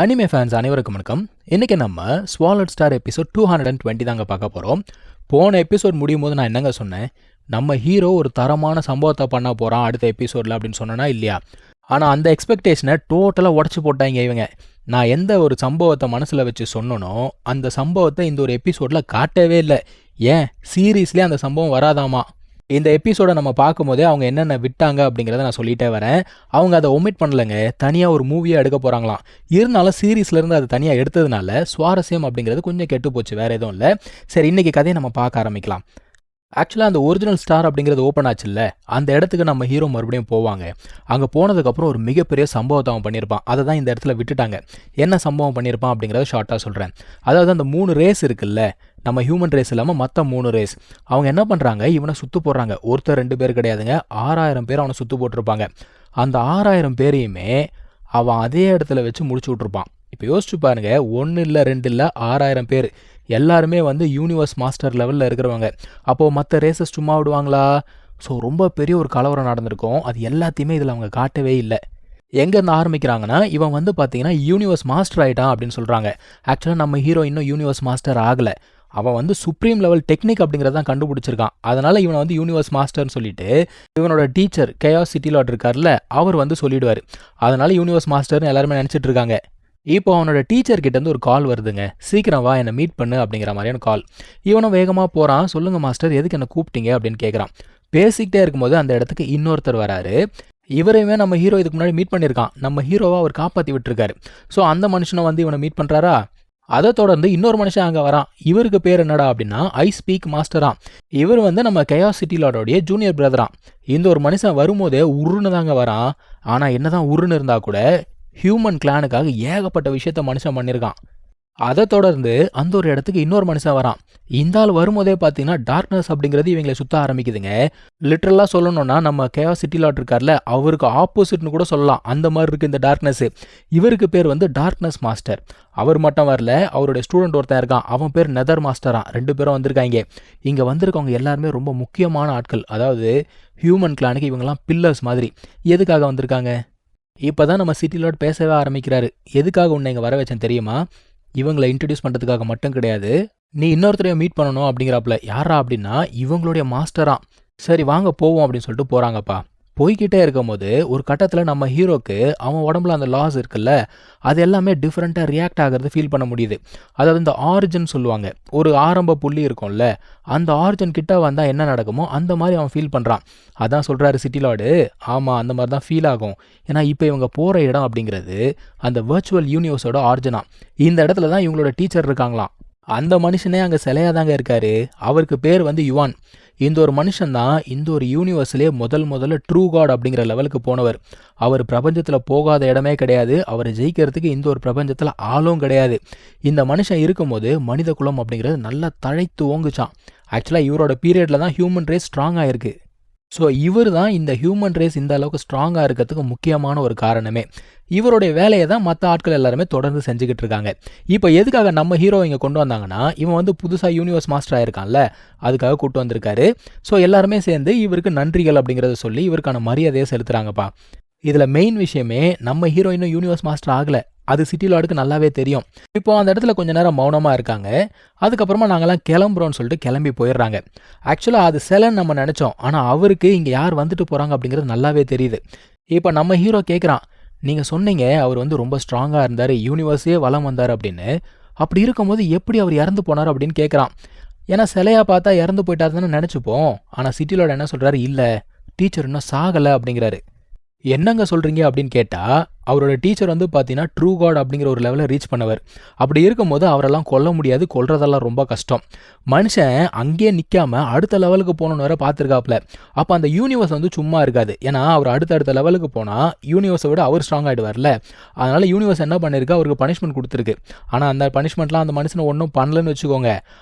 Anime fans அனைவருக்கும் வணக்கம். இன்றைக்கி நம்ம ஸ்வாலட் ஸ்டார் எபிசோட் 220 தாங்க பார்க்க போகிறோம். போன எபிசோட் முடியும் போது நான் என்னங்க சொன்னேன், நம்ம ஹீரோ ஒரு தரமான சம்பவத்தை பண்ண போகிறான் அடுத்த எபிசோடில் அப்படின்னு சொன்னேன்னா இல்லையா? ஆனால் அந்த எக்ஸ்பெக்டேஷனை டோட்டலாக உடச்சி போட்டாங்க இவங்க. நான் எந்த ஒரு சம்பவத்தை மனசில் வச்சு சொன்னனோ அந்த சம்பவத்தை இந்த ஒரு எபிசோடில் காட்டவே இல்லை. ஏன் சீரீஸ்லேயே அந்த சம்பவம் வராதாமா? இந்த எபிசோடை நம்ம பார்க்கும்போதே அவங்க என்னென்ன விட்டாங்க அப்படிங்கிறத நான் சொல்லிட்டே வரேன். அவங்க அதை ஒமிட் பண்ணலைங்க, தனியாக ஒரு மூவியாக எடுக்க போகிறாங்களாம். இருந்தாலும் சீரீஸ்லேருந்து அது தனியாக எடுத்ததுனால சுவாரஸ்யம் அப்படிங்கிறது கொஞ்சம் கெட்டு போச்சு, வேறு எதுவும் இல்லை. சரி, இன்றைக்கி கதையை நம்ம பார்க்க ஆரம்பிக்கலாம். ஆக்சுவலாக அந்த ஒரிஜினல் ஸ்டார் அப்படிங்கிறது ஓப்பன் ஆச்சுல்ல, அந்த இடத்துக்கு நம்ம ஹீரோ மறுபடியும் போவாங்க. அங்கே போனதுக்கப்புறம் ஒரு மிகப்பெரிய சம்பவத்தை அவன் பண்ணியிருப்பான். அதை தான் இந்த இடத்துல விட்டுட்டாங்க. என்ன சம்பவம் பண்ணியிருப்பான் அப்படிங்கிறத ஷார்ட்டாக சொல்கிறேன். அதாவது அந்த 3 ரேஸ் இருக்குல்ல, நம்ம ஹியூமன் ரேஸ் இல்லாமல் மற்ற 3 ரேஸ், அவங்க என்ன பண்ணுறாங்க, இவனை சுற்று போடுறாங்க. ஒருத்தர் 2 பேர் கிடையாதுங்க, 6000 பேர் அவனை சுற்று போட்டிருப்பாங்க. அந்த 6000 பேரையுமே அவன் அதே இடத்துல வச்சு முடிச்சு விட்ருப்பான். இப்போ யோசிச்சு பாருங்க, 1 இல்லை 2 இல்லை 6000 பேர் எல்லாருமே யூனிவர்ஸ் மாஸ்டர் லெவலில் இருக்கிறவங்க. அப்போது மற்ற ரேசஸ் சும்மா விடுவாங்களா? ஸோ ரொம்ப பெரிய ஒரு கலவரம் நடந்திருக்கும். அது எல்லாத்தையுமே இதில் அவங்க காட்டவே இல்லை. எங்கேருந்து ஆரம்பிக்கிறாங்கன்னா, இவன் பார்த்தீங்கன்னா யூனிவர்ஸ் மாஸ்டர் ஆகிட்டான் அப்படின்னு சொல்கிறாங்க. ஆக்சுவலாக நம்ம ஹீரோ இன்னும் யூனிவர்ஸ் மாஸ்டர் ஆகலை. அவன் சுப்ரீம் லெவல் டெக்னிக் அப்படிங்கிறதான் கண்டுபிடிச்சிருக்கான். அதனால் இவனை யூனிவர்ஸ் மாஸ்டர்னு சொல்லிட்டு இவனோட டீச்சர் கேயாஸ் சிட்டி லார்ட் இருக்கார்ல, அவர் சொல்லிடுவார். அதனால் யூனிவர்ஸ் மாஸ்டர்னு எல்லாருமே நினச்சிட்டு இருக்காங்க. இப்போ அவனோட டீச்சர்கிட்டேருந்து ஒரு கால் வருதுங்க, சீக்கிரம் வா என்னை மீட் பண்ணு அப்படிங்கிற மாதிரியான கால். இவனும் வேகமாக போகிறான். சொல்லுங்கள் மாஸ்டர், எதுக்கு என்னை கூப்பிட்டீங்க அப்படின்னு கேட்குறான். பேசிக்கிட்டே இருக்கும்போது அந்த இடத்துக்கு இன்னொருத்தர் வராரு. இவரையுமே நம்ம ஹீரோ இதுக்கு முன்னாடி மீட் பண்ணியிருக்கான். நம்ம ஹீரோவை அவர் காப்பாற்றி விட்டுருக்காரு. ஸோ அந்த மனுஷனை இவனை மீட் பண்ணுறாரா? அதை தொடர்ந்து இன்னொரு மனுஷன் அங்கே வரான். இவருக்கு பேர் என்னடா அப்படின்னா ஐ ஸ்பீக் மாஸ்டரான். இவர் நம்ம கேயாஸ் சிட்டி லார்டோடைய ஜூனியர் பிரதரான். இந்த ஒரு மனுஷன் வரும்போதே உருன்னு தாங்க வரான். ஆனால் என்னதான் உருன்னு இருந்தால் கூட ஹியூமன் கிளானுக்காக ஏகப்பட்ட விஷயத்த மனுஷன் பண்ணியிருக்கான். அதை தொடர்ந்து அந்த ஒரு இடத்துக்கு இன்னொரு மனுஷன் வரான். இந்த ஆள் வரும்போதே பார்த்தீங்கன்னா டார்க்னஸ் அப்படிங்கிறது இவங்களை சுற்ற ஆரம்பிக்குதுங்க. லிட்ரலாக சொல்லணும்னா நம்ம கேயாஸ் சிட்டி லார்ட் இருக்கார்ல, அவருக்கு ஆப்போசிட்னு கூட சொல்லலாம். அந்த மாதிரி இருக்குது இந்த டார்க்னஸ். இவருக்கு பேர் டார்க்னஸ் மாஸ்டர். அவர் மட்டும் வரல, அவருடைய ஸ்டூடெண்ட் ஒருத்தன் இருக்கான், அவன் பேர் நெதர் மாஸ்டரான். 2 பேரும் வந்திருக்காங்க. இங்கே வந்திருக்கவங்க எல்லாருமே ரொம்ப முக்கியமான ஆட்கள். அதாவது ஹியூமன் கிளானுக்கு இவங்கெல்லாம் பில்லர்ஸ் மாதிரி. எதுக்காக வந்திருக்காங்க? இப்போ தான் நம்ம சிட்டி லார்ட் பேசவே ஆரம்பிக்கிறாரு. எதுக்காக உன்னை இங்கே வர வச்சேன் தெரியுமா? இவங்களை இன்ட்ரடியூஸ் பண்ணுறதுக்காக மட்டும் கிடையாது, நீ இன்னொருத்தரையும் மீட் பண்ணணும் அப்படிங்கிறாப்புல. யாரா அப்படின்னா இவங்களுடைய மாஸ்டரா. சரி வாங்க போவோம் அப்படின்னு சொல்லிட்டு போகிறாங்கப்பா. போய்கிட்டே இருக்கும் போது ஒரு கட்டத்தில் நம்ம ஹீரோக்கு அவன் உடம்புல அந்த லாஸ் இருக்குல்ல, அது எல்லாமே டிஃப்ரெண்ட்டாக ரியாக்ட் ஆகிறது ஃபீல் பண்ண முடியுது. அதாவது இந்த ஆரிஜின் சொல்லுவாங்க, ஒரு ஆரம்ப புள்ளி இருக்கும்ல, அந்த ஆரிஜின் கிட்ட வந்தால் என்ன நடக்குமோ அந்த மாதிரி அவன் ஃபீல் பண்ணுறான். அதான் சொல்கிறாரு சிட்டி லார்டு, ஆமாம் அந்த மாதிரி தான் ஃபீல் ஆகும். ஏன்னா இப்போ இவங்க போகிற இடம் அப்படிங்கிறது அந்த வர்ச்சுவல் யூனிவர்ஸோட ஆரிஜினா. இந்த இடத்துல தான் இவங்களோட டீச்சர் இருக்காங்களாம். அந்த மனுஷனே அங்கே சிலையாக தாங்க இருக்காரு. அவருக்கு பேர் யுவான். இந்த ஒரு மனுஷன் தான் இந்த ஒரு யூனிவர்ஸ்லேயே முதல்ல ட்ரூ காட் அப்படிங்கிற லெவலுக்கு போனவர். அவர் பிரபஞ்சத்தில் போகாத இடமே கிடையாது. அவரை ஜெயிக்கிறதுக்கு இந்த ஒரு பிரபஞ்சத்தில் ஆளும் கிடையாது. இந்த மனுஷன் இருக்கும்போது மனித குலம் அப்படிங்கிறது நல்லா தழைத்து ஓங்குச்சான். ஆக்சுவலாக இவரோட பீரியடில் தான் ஹியூமன் ரேஸ் ஸ்ட்ராங்காக இருக்குது. ஸோ இவர் தான் இந்த ஹியூமன் ரேஸ் இந்த அளவுக்கு ஸ்ட்ராங்காக இருக்கிறதுக்கு முக்கியமான ஒரு காரணமே. இவருடைய வேலையை தான் மற்ற ஆட்கள் எல்லாருமே தொடர்ந்து செஞ்சுக்கிட்டு இருக்காங்க. இப்போ எதுக்காக நம்ம ஹீரோ இங்கே கொண்டு வந்தாங்கன்னா, இவன் புதுசாக யூனிவர்ஸ் மாஸ்டர் ஆயிருக்கான்ல, அதுக்காக கூட்டு வந்திருக்காரு. ஸோ எல்லாருமே சேர்ந்து இவருக்கு நன்றிகள் அப்படிங்கிறத சொல்லி இவருக்கான மரியாதையை செலுத்துகிறாங்கப்பா. இதில் மெயின் விஷயமே, நம்ம ஹீரோ இன்னும் யூனிவர்ஸ் மாஸ்டர் ஆகலை. அது சிட்டி லார்டுக்கு நல்லாவே தெரியும். இப்போ அந்த இடத்துல கொஞ்ச நேரம் மௌனமாக இருக்காங்க. அதுக்கப்புறமா நாங்கள்லாம் கிளம்புறோன்னு சொல்லிட்டு கிளம்பி போயிடுறாங்க. ஆக்சுவலாக அது சிலன்னு நம்ம நினச்சோம், ஆனால் அவருக்கு இங்கே யார் வந்துட்டு போகிறாங்க அப்படிங்கிறது நல்லாவே தெரியுது. இப்போ நம்ம ஹீரோ கேட்குறான், நீங்கள் சொன்னீங்க அவர் ரொம்ப ஸ்ட்ராங்காக இருந்தார், யூனிவர்ஸே வலம் வந்தார் அப்படின்னு. அப்படி இருக்கும்போது எப்படி அவர் இறந்து போனார் அப்படின்னு கேட்குறான். ஏன்னா சிலையாக பார்த்தா இறந்து போயிட்டார் தானே நினச்சிப்போம். ஆனால் சிட்டி லார்டு என்ன சொல்கிறாரு, இல்லை டீச்சர் இன்னும் சாகலை அப்படிங்கிறாரு. என்னங்க சொல்கிறீங்க அப்படின்னு கேட்டால், அவரோட டீச்சர் பார்த்தீங்கன்னா ட்ரூ காட் அப்படிங்கிற ஒரு லெவலில் ரீச் பண்ணவர். அப்படி இருக்கும்போது அவரெல்லாம் கொல்ல முடியாது, கொல்றதெல்லாம் ரொம்ப கஷ்டம். மனுஷன் அங்கேயே நிற்காம அடுத்த லெவலுக்கு போகணுன்னு வேற பார்த்துருக்காப்புல. அப்போ அந்த யூனிவர்ஸ் சும்மா இருக்காது. ஏன்னா அவர் அடுத்த லெவலுக்கு போனால் யூனிவர்ஸை விட அவர் ஸ்ட்ராங் ஆகிடுவார்ல. அதனால் யூனிவர்ஸ் என்ன பண்ணியிருக்கு, அவருக்கு பனிஷ்மெண்ட் கொடுத்துருக்கு. ஆனால் அந்த பனிஷ்மெண்ட்லாம் அந்த மனுஷனை ஒன்றும் பண்ணலன்னு வச்சுக்கோங்க.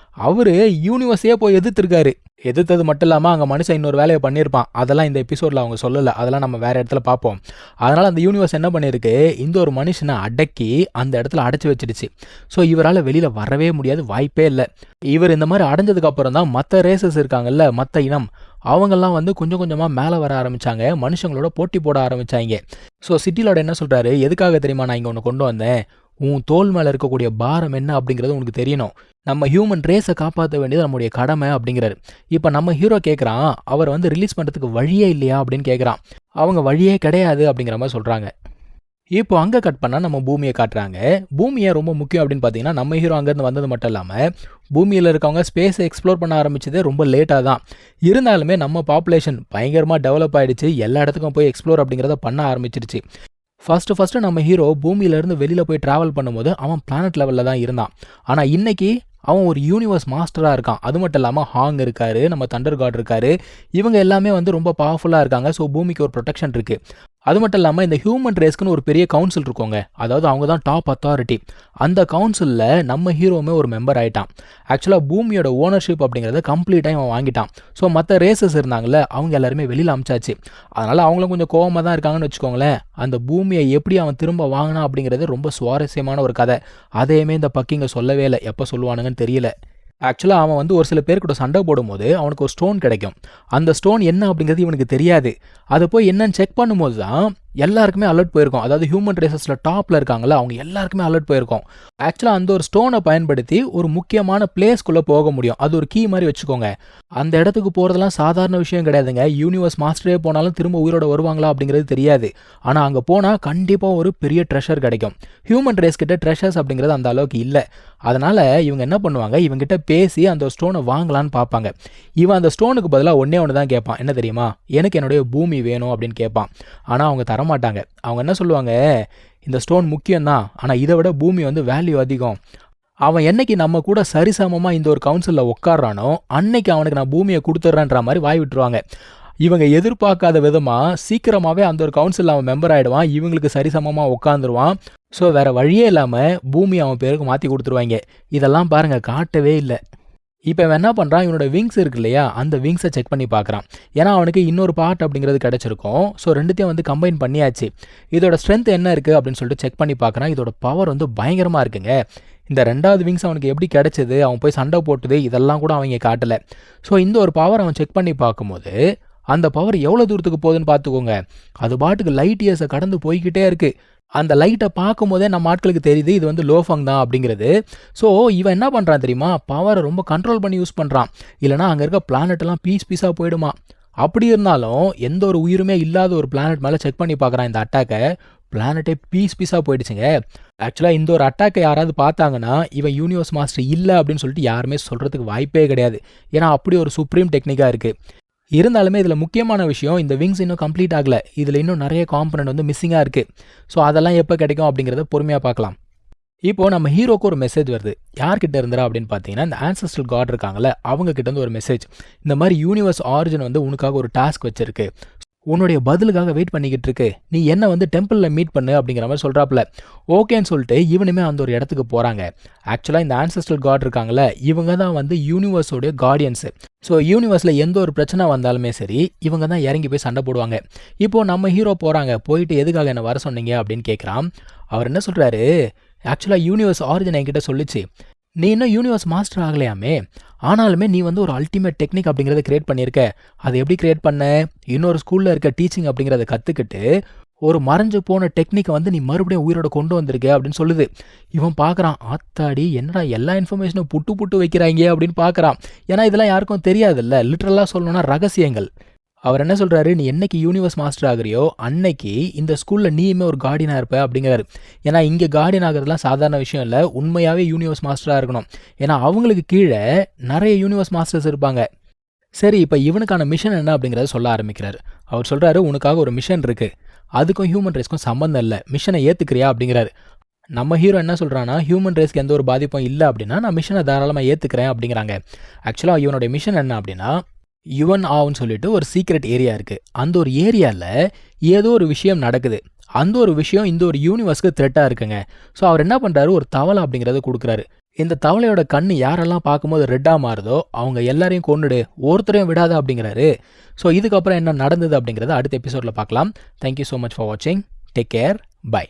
அவர் யூனிவர்ஸையே போய் எதிர்த்துருக்காரு. எதிர்த்தது மட்டும் இல்லாமல் அங்கே மனுஷன் இன்னொரு வேலையை பண்ணியிருப்பான். அதெல்லாம் இந்த எபிசோடில் அவங்க சொல்லலை, அதெல்லாம் நம்ம வேறு இடத்துல பார்ப்போம். அதனால் அந்த யூனிவர்ஸ் என்ன பண்ணியிருக்கு, இந்த ஒரு மனுஷனை அடக்கி அந்த இடத்துல அடைச்சி வச்சிடுச்சு. ஸோ இவரால் வெளியில் வரவே முடியாது, வாய்ப்பே இல்லை. இவர் இந்த மாதிரி அடைஞ்சதுக்கு அப்புறம் தான் மற்ற ரேசஸ் இருக்காங்கல்ல, மற்ற இனம், அவங்கெல்லாம் கொஞ்சம் கொஞ்சமாக மேலே வர ஆரம்பித்தாங்க, மனுஷங்களோட போட்டி போட ஆரம்பித்தாங்க. ஸோ சிட்டி லார்டு என்ன சொல்கிறாரு, எதுக்காக தெரியுமா நான் இங்கே ஒன்று கொண்டு வந்தேன், உன் தோல் மேலே இருக்கக்கூடிய பாரம் என்ன அப்படிங்கிறது உனக்கு தெரியணும். நம்ம ஹியூமன் ரேஸை காப்பாற்ற வேண்டியது நம்முடைய கடமை அப்படிங்கிறாரு. இப்போ நம்ம ஹீரோ கேட்குறான், அவர் வந்து ரிலீஸ் பண்ணுறதுக்கு வழியே இல்லையா அப்படின்னு கேட்குறான். அவங்க வழியே கிடையாது அப்படிங்கிற மாதிரி சொல்கிறாங்க. இப்போ அங்கே கட் பண்ணால் நம்ம பூமியை காட்டுறாங்க. பூமியை ரொம்ப முக்கியம் அப்படின்னு பார்த்தீங்கன்னா, நம்ம ஹீரோ அங்கேருந்து வந்தது மட்டும் இல்லாமல் பூமியில் இருக்கவங்க ஸ்பேஸை எக்ஸ்ப்ளோர் பண்ண ஆரம்பிச்சதே ரொம்ப லேட்டாக தான். இருந்தாலுமே நம்ம பாப்புலேஷன் பயங்கரமாக டெவலப் ஆகிடுச்சு, எல்லா இடத்துக்கும் போய் எக்ஸ்ப்ளோர் அப்படிங்கிறத பண்ண ஆரம்பிச்சிருச்சு. ஃபஸ்ட்டு நம்ம ஹீரோ பூமியிலேருந்து வெளியில் போய் ட்ராவல் பண்ணும்போது அவன் பிளானட் லெவலில் தான் இருந்தான். ஆனால் இன்றைக்கி அவன் ஒரு யூனிவர்ஸ் மாஸ்டராக இருக்கான். அது மட்டும் இல்லாமல் ஹாங் இருக்கார், நம்ம தண்டர் காட் இருக்கார். இவங்க எல்லாமே வந்து ரொம்ப பவர்ஃபுல்லாக இருக்காங்க. ஸோ பூமிக்கு ஒரு ப்ரொடெக்ஷன் இருக்குது. அது மட்டும் இல்லாமல் இந்த ஹியூமன் ரேஸ்க்குன்னு ஒரு பெரிய கவுன்சில் இருக்கோங்க. அதாவது அவங்க தான் டாப் அத்தாரிட்டி. அந்த கவுன்சிலில் நம்ம ஹீரோவுமே ஒரு மெம்பர் ஆகிட்டான். ஆக்சுவலாக பூமியோட ஓனர்ஷிப் அப்படிங்கிறத கம்ப்ளீட்டாக அவன் வாங்கிட்டான். ஸோ மற்ற ரேசஸ் இருந்தாங்களே அவங்க எல்லாருமே வெளியில் அமிச்சாச்சு. அதனால் அவங்களும் கொஞ்சம் கோவமாக தான் இருக்காங்கன்னு வச்சுக்கோங்களேன். அந்த பூமியை எப்படி அவன் திரும்ப வாங்கினான் அப்படிங்கிறது ரொம்ப சுவாரஸ்யமான ஒரு கதை. அதையுமே இந்த பக்கிங்க சொல்லவே இல்லை, எப்போ சொல்லுவானுங்கன்னு தெரியல. ஆக்சுவலாக அவன் வந்து ஒரு சில பேர் கூட சண்டை போடும்போது அவனுக்கு ஒரு ஸ்டோன் கிடைக்கும். அந்த ஸ்டோன் என்ன அப்படிங்கிறது இவனுக்கு தெரியாது. அதை போய் என்னன்னு செக் பண்ணும்போது தான் எல்லாருக்குமே அலர்ட் போயிருக்கும். அதாவது ஹியூமன் ரேசஸில் டாப்பில் இருக்காங்களா அவங்க எல்லாருக்குமே அலர்ட் போயிருக்கும். ஆக்சுவலாக அந்த ஒரு ஸ்டோனை பயன்படுத்தி ஒரு முக்கியமான பிளேஸ்க்குள்ளே போக முடியும். அது ஒரு கீ மாதிரி வச்சுக்கோங்க. அந்த இடத்துக்கு போகிறதெல்லாம் சாதாரண விஷயம் கிடையாதுங்க. யூனிவர்ஸ் மாஸ்டரே போனாலும் திரும்ப உயிரோட வருவாங்களா அப்படிங்கிறது தெரியாது. ஆனால் அங்கே போனால் கண்டிப்பாக ஒரு பெரிய ட்ரெஷர் கிடைக்கும். ஹியூமன் ரேஸ் கிட்ட ட்ரெஷர்ஸ் அப்படிங்கிறது அந்த அளவுக்கு இல்லை. அதனால் இவங்க என்ன பண்ணுவாங்க, இவங்ககிட்ட பேசி அந்த ஸ்டோனை வாங்கலான்னு பார்ப்பாங்க. இவன் அந்த ஸ்டோனுக்கு பதிலாக ஒன்றே ஒன்று தான் கேட்பான். என்ன தெரியுமா, எனக்கு என்னுடைய பூமி வேணும் அப்படின்னு கேட்பான். ஆனால் அவங்க தரமாட்டாங்க. அவங்க என்ன சொல்லுவாங்க, இந்த ஸ்டோன் முக்கியம்தான், ஆனால் இதை விட பூமி வந்து வேல்யூ அதிகம். அவன் என்னைக்கு நம்ம கூட சரிசமமாக இந்த ஒரு கவுன்சிலில் உட்காரானோ அன்னைக்கு அவனுக்கு நான் பூமியை கொடுத்துட்றேன்ற மாதிரி வாய் விட்டுருவாங்க. இவங்க எதிர்பார்க்காத விதமாக சீக்கிரமாகவே அந்த ஒரு கவுன்சிலில் அவன் மெம்பர் ஆகிடுவான். இவங்களுக்கு சரிசமமாக உட்காந்துருவான். ஸோ வேறு வழியே இல்லாமல் பூமி அவன் பேருக்கு மாற்றி கொடுத்துருவாங்க. இதெல்லாம் பாருங்கள், காட்டவே இல்லை. இப்போ இவன் என்ன பண்ணுறான், இவனோட விங்ஸ் இருக்கு இல்லையா, அந்த விங்ஸை செக் பண்ணி பார்க்குறான். ஏன்னா அவனுக்கு இன்னொரு பார்ட் அப்படிங்கிறது கிடச்சிருக்கும். ஸோ ரெண்டுத்தையும் வந்து கம்பைன் பண்ணியாச்சு. இதோட ஸ்ட்ரென்த் என்ன இருக்குது அப்படின்னு சொல்லிட்டு செக் பண்ணி பார்க்குறான். இதோட பவர் வந்து பயங்கரமாக இருக்குங்க. இந்த ரெண்டாவது விங்ஸ் அவனுக்கு எப்படி கிடச்சிது, அவன் போய் சண்டை போட்டுது, இதெல்லாம் கூட அவங்க காட்டலை. ஸோ இந்த ஒரு பவர் அவன் செக் பண்ணி பார்க்கும்போது அந்த பவர் எவ்வளோ தூரத்துக்கு போகுதுன்னு பார்த்துக்கோங்க. அது பாட்டுக்கு லைட் இயர்ஸை கடந்து போய்கிட்டே இருக்குது. அந்த லைட்டை பார்க்கும் போதே நம்ம ஆட்களுக்கு தெரியுது இது வந்து லோஃபங் தான் அப்படிங்கிறது. ஸோ இவன் என்ன பண்ணுறான் தெரியுமா, பவரை ரொம்ப கண்ட்ரோல் பண்ணி யூஸ் பண்ணுறான். இல்லைனா அங்கே இருக்க பிளானெட்டெல்லாம் பீஸாக போயிடுமா. அப்படி இருந்தாலும் எந்த ஒரு உயிருமே இல்லாத ஒரு பிளானட் மேலே செக் பண்ணி பார்க்குறான் இந்த அட்டாக்கை. பிளானட்டே பீஸாக போயிடுச்சுங்க. ஆக்சுவலாக இந்த ஒரு அட்டாக்கை யாராவது பார்த்தாங்கன்னா இவன் யூனிவர்ஸ் மாஸ்டர் இல்லை அப்படின்னு சொல்லிட்டு யாருமே சொல்கிறதுக்கு வாய்ப்பே கிடையாது. ஏன்னா அப்படி ஒரு சுப்ரீம் டெக்னிக்காக இருக்குது. இருந்தாலுமே இதில் முக்கியமான விஷயம், இந்த விங்ஸ் இன்னும் கம்ப்ளீட் ஆகலை. இதில் இன்னும் நிறைய காம்பனண்ட் வந்து மிஸ்ஸிங்காக இருக்குது. ஸோ அதெல்லாம் எப்போ கிடைக்கும் அப்படிங்கிறத பொறுமையாக பார்க்கலாம். இப்போது நம்ம ஹீரோக்கு ஒரு மெசேஜ் வருது. யார்கிட்ட இருந்துடா அப்படின்னு பார்த்தீங்கன்னா, இந்த ஆன்செஸ்ட்ரல் காட் இருக்காங்களே அவங்க கிட்ட இருந்து ஒரு மெசேஜ். இந்த மாதிரி யூனிவர்ஸ் ஆரிஜின் வந்து உனக்காக ஒரு டாஸ்க் வச்சிருக்கு, உன்னுடைய பதிலுக்காக வெயிட் பண்ணிக்கிட்டு இருக்கு, நீ என்ன வந்து டெம்பிளில் மீட் பண்ணு அப்படிங்கிற மாதிரி சொல்கிறாப்புல. ஓகேன்னு சொல்லிட்டு இவனுமே அந்த ஒரு இடத்துக்கு போகிறாங்க. ஆக்சுவலாக இந்த ஆன்செஸ்ட்ரல் காட் இருக்காங்களே இவங்க தான் வந்து யூனிவர்ஸோடைய கார்டியன்ஸு. ஸோ யூனிவர்ஸில் எந்த ஒரு பிரச்சனை வந்தாலுமே சரி இவங்க தான் இறங்கி போய் சண்டை போடுவாங்க. இப்போது நம்ம ஹீரோ போகிறாங்க. போயிட்டு எதுக்காக என்ன வர சொன்னீங்க அப்படின்னு கேட்குறான். அவர் என்ன சொல்கிறாரு, ஆக்சுவலாக யூனிவர்ஸ் ஆரிஜின் என்கிட்ட சொல்லிச்சு, நீ இன்னும் யூனிவர்ஸ் மாஸ்டர் ஆகலையாமே, ஆனாலுமே நீ வந்து ஒரு அல்டிமேட் டெக்னிக் அப்படிங்கிறத கிரியேட் பண்ணியிருக்க. அதை எப்படி கிரியேட் பண்ண, இன்னொரு ஸ்கூலில் இருக்க டீச்சிங் அப்படிங்கிறத கற்றுக்கிட்டு ஒரு மறைஞ்சு போன டெக்னிக்கை வந்து நீ மறுபடியும் உயிரோட கொண்டு வந்திருக்க அப்படின்னு சொல்லுது. இவன் பார்க்குறான், ஆத்தாடி என்னடா எல்லா இன்ஃபர்மேஷனும் புட்டு வைக்கிறாங்க அப்படின்னு பார்க்குறான். ஏன்னா இதெல்லாம் யாருக்கும் தெரியாதுல்ல, லிட்ரலாக சொல்லணும்னா ரகசியங்கள். அவர் என்ன சொல்கிறாரு, நீ என்னைக்கு யூனிவர்ஸ் மாஸ்டர் ஆகிறியோ அன்னைக்கு இந்த ஸ்கூலில் நீயுமே ஒரு கார்டியனாக இருப்ப அப்படிங்கிறாரு. ஏன்னா இங்கே கார்டியன் ஆகிறதுலாம் சாதாரண விஷயம் இல்லை, உண்மையாகவே யூனிவர்ஸ் மாஸ்டராக இருக்கணும். ஏன்னா அவங்களுக்கு கீழே நிறைய யூனிவர்ஸ் மாஸ்டர்ஸ் இருப்பாங்க. சரி, இப்போ இவனுக்கான மிஷன் என்ன அப்படிங்கிறத சொல்ல ஆரம்பிக்கிறார். அவர் சொல்கிறாரு, உனக்காக ஒரு மிஷன் இருக்குது, அதுக்கும் ஹியூமன் ரேஸ்க்கும் சம்மந்தம் இல்லை, மிஷனை ஏற்றுக்கிறியா அப்படிங்கிறாரு. நம்ம ஹீரோ என்ன சொல்கிறான்னா, ஹியூமன் ரேஸ்க்கு எந்த ஒரு பாதிப்பும் இல்லை அப்படின்னா நான் மிஷனை தாராளமாக ஏற்றுக்கிறேன் அப்படிங்கிறாங்க. ஆக்சுவலாக இவனுடைய மிஷன் என்ன அப்படின்னா, யுவன் ஆவுன்னு சொல்லிட்டு ஒரு சீக்ரெட் ஏரியா இருக்குது. அந்த ஒரு ஏரியாவில் ஏதோ ஒரு விஷயம் நடக்குது. அந்த ஒரு விஷயம் இந்த ஒரு யூனிவர்ஸ்க்கு த்ரெட்டாக இருக்குங்க. ஸோ அவர் என்ன பண்ணுறாரு, ஒரு தவளை அப்படிங்கிறத கொடுக்குறாரு. இந்த தவளையோட கண் யாரெல்லாம் பார்க்கும்போது ரெட்டாக மாறுதோ அவங்க எல்லாரையும் கொண்டுடு, ஒருத்தரையும் விடாத அப்படிங்கிறாரு. ஸோ இதுக்கப்புறம் என்ன நடந்தது அப்படிங்கிறத அடுத்த எபிசோடில் பார்க்கலாம். தேங்க்யூ ஸோ மச் ஃபார் வாட்சிங். Take care. பை.